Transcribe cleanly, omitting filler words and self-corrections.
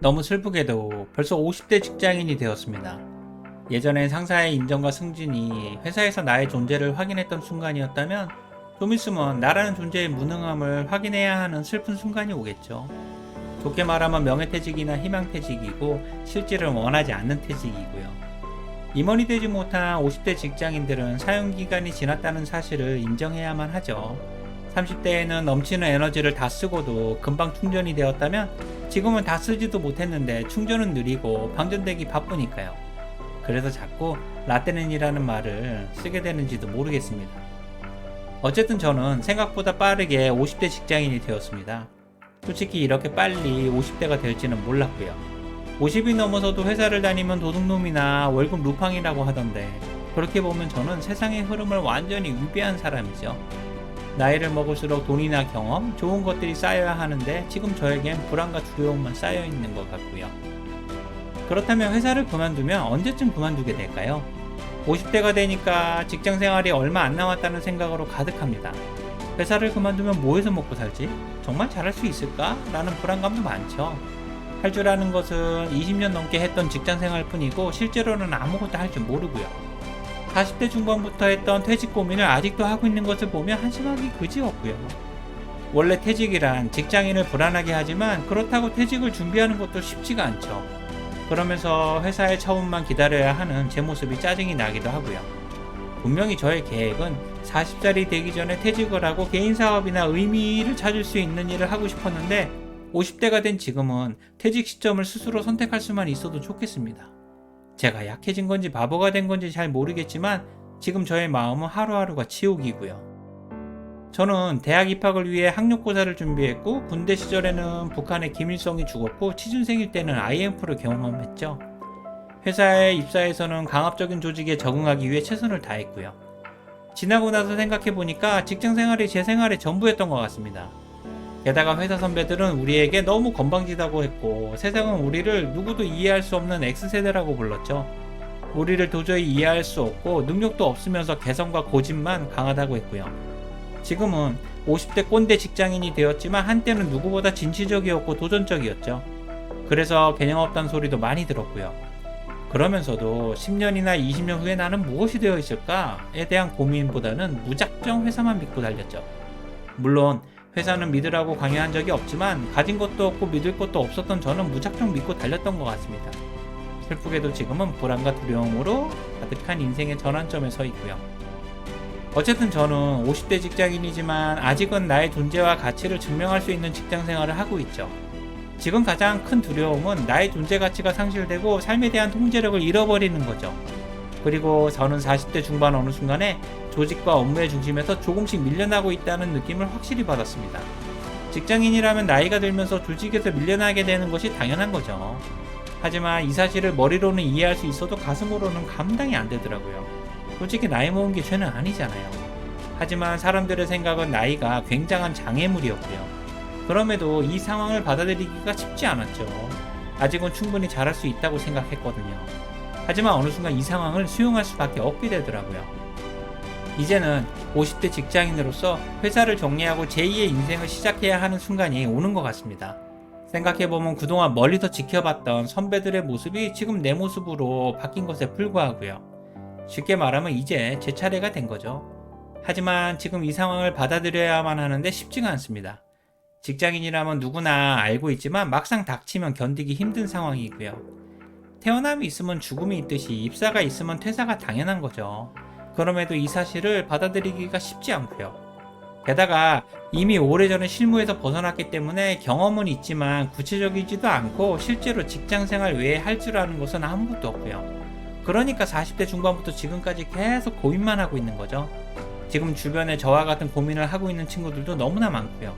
너무 슬프게도 벌써 50대 직장인이 되었습니다. 예전엔 상사의 인정과 승진이 회사에서 나의 존재를 확인했던 순간이었다면 좀 있으면 나라는 존재의 무능함을 확인해야 하는 슬픈 순간이 오겠죠. 좋게 말하면 명예퇴직이나 희망퇴직이고 실제로는 원하지 않는 퇴직이고요. 임원이 되지 못한 50대 직장인들은 사용기간이 지났다는 사실을 인정해야만 하죠. 30대에는 넘치는 에너지를 다 쓰고도 금방 충전이 되었다면 지금은 다 쓰지도 못했는데 충전은 느리고 방전되기 바쁘니까요. 그래서 자꾸 라떼는이라는 말을 쓰게 되는지도 모르겠습니다. 어쨌든 저는 생각보다 빠르게 50대 직장인이 되었습니다. 솔직히 이렇게 빨리 50대가 될지는 몰랐고요. 50이 넘어서도 회사를 다니면 도둑놈이나 월급 루팡이라고 하던데 그렇게 보면 저는 세상의 흐름을 완전히 위배한 사람이죠. 나이를 먹을수록 돈이나 경험, 좋은 것들이 쌓여야 하는데 지금 저에겐 불안과 두려움만 쌓여 있는 것 같고요. 그렇다면 회사를 그만두면 언제쯤 그만두게 될까요? 50대가 되니까 직장 생활이 얼마 안 남았다는 생각으로 가득합니다. 회사를 그만두면 뭐 해서 먹고 살지? 정말 잘할 수 있을까? 라는 불안감도 많죠. 할 줄 아는 것은 20년 넘게 했던 직장 생활 뿐이고 실제로는 아무것도 할 줄 모르고요. 40대 중반부터 했던 퇴직 고민을 아직도 하고 있는 것을 보면 한심하기 그지없고요. 원래 퇴직이란 직장인을 불안하게 하지만 그렇다고 퇴직을 준비하는 것도 쉽지가 않죠. 그러면서 회사의 처분만 기다려야 하는 제 모습이 짜증이 나기도 하고요. 분명히 저의 계획은 40살이 되기 전에 퇴직을 하고 개인 사업이나 의미를 찾을 수 있는 일을 하고 싶었는데 50대가 된 지금은 퇴직 시점을 스스로 선택할 수만 있어도 좋겠습니다. 제가 약해진 건지 바보가 된 건지 잘 모르겠지만 지금 저의 마음은 하루하루가 지옥이고요. 저는 대학 입학을 위해 학력고사를 준비했고 군대 시절에는 북한의 김일성이 죽었고 취준생일 때는 IMF를 경험했죠. 회사에 입사해서는 강압적인 조직에 적응하기 위해 최선을 다했고요. 지나고 나서 생각해보니까 직장생활이 제 생활의 전부였던 것 같습니다. 게다가 회사 선배들은 우리에게 너무 건방지다고 했고 세상은 우리를 누구도 이해할 수 없는 X세대라고 불렀죠. 우리를 도저히 이해할 수 없고 능력도 없으면서 개성과 고집만 강하다고 했고요. 지금은 50대 꼰대 직장인이 되었지만 한때는 누구보다 진취적이었고 도전적이었죠. 그래서 개념 없다는 소리도 많이 들었고요. 그러면서도 10년이나 20년 후에 나는 무엇이 되어 있을까에 대한 고민보다는 무작정 회사만 믿고 달렸죠. 물론 회사는 믿으라고 강요한 적이 없지만 가진 것도 없고 믿을 것도 없었던 저는 무작정 믿고 달렸던 것 같습니다. 슬프게도 지금은 불안과 두려움으로 가득한 인생의 전환점에 서 있고요. 어쨌든 저는 50대 직장인이지만 아직은 나의 존재와 가치를 증명할 수 있는 직장 생활을 하고 있죠. 지금 가장 큰 두려움은 나의 존재 가치가 상실되고 삶에 대한 통제력을 잃어버리는 거죠. 그리고 저는 40대 중반 어느 순간에 조직과 업무의 중심에서 조금씩 밀려나고 있다는 느낌을 확실히 받았습니다. 직장인이라면 나이가 들면서 조직에서 밀려나게 되는 것이 당연한 거죠. 하지만 이 사실을 머리로는 이해할 수 있어도 가슴으로는 감당이 안 되더라고요. 솔직히 나이 먹은 게 죄는 아니잖아요. 하지만 사람들의 생각은 나이가 굉장한 장애물이었고요. 그럼에도 이 상황을 받아들이기가 쉽지 않았죠. 아직은 충분히 잘할 수 있다고 생각했거든요. 하지만 어느 순간 이 상황을 수용할 수밖에 없게 되더라고요. 이제는 50대 직장인으로서 회사를 정리하고 제2의 인생을 시작해야 하는 순간이 오는 것 같습니다. 생각해보면 그동안 멀리서 지켜봤던 선배들의 모습이 지금 내 모습으로 바뀐 것에 불과하고요. 쉽게 말하면 이제 제 차례가 된 거죠. 하지만 지금 이 상황을 받아들여야만 하는데 쉽지가 않습니다. 직장인이라면 누구나 알고 있지만 막상 닥치면 견디기 힘든 상황이고요. 태어남이 있으면 죽음이 있듯이 입사가 있으면 퇴사가 당연한 거죠. 그럼에도 이 사실을 받아들이기가 쉽지 않고요. 게다가 이미 오래전에 실무에서 벗어났기 때문에 경험은 있지만 구체적이지도 않고 실제로 직장생활 외에 할 줄 아는 것은 아무것도 없고요. 그러니까 40대 중반부터 지금까지 계속 고민만 하고 있는 거죠. 지금 주변에 저와 같은 고민을 하고 있는 친구들도 너무나 많고요.